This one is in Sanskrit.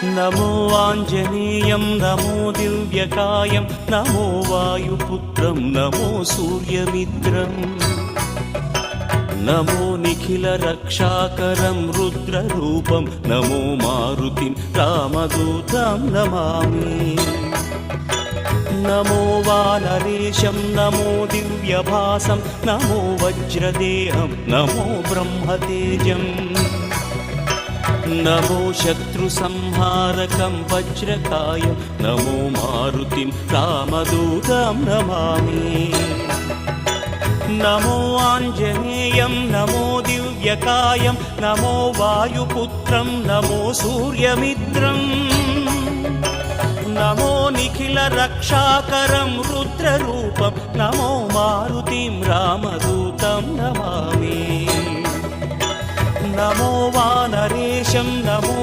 नमो आञ्जनेयं नमो दिव्यकायं नमो वायुपुत्रं नमो सूर्यमित्रम् नमो निखिलरक्षाकरं रुद्ररूपं नमो मारुतिं रामदूतं नमामि नमो वानरेशं नमो दिव्यभासं नमो वज्रदेहं नमो ब्रह्मतेजम् नमो शत्रुसंहारकं वज्रकायं नमो मारुतिं रामदूतं नमामि नमो आञ्जनेयं नमो दिव्यकायं नमो वायुपुत्रं नमो सूर्यमित्रम् नमो निखिलरक्षाकरं रुद्ररूपं नमो मारुतिं रामदूतं नमामि नमो वानरेशं नमो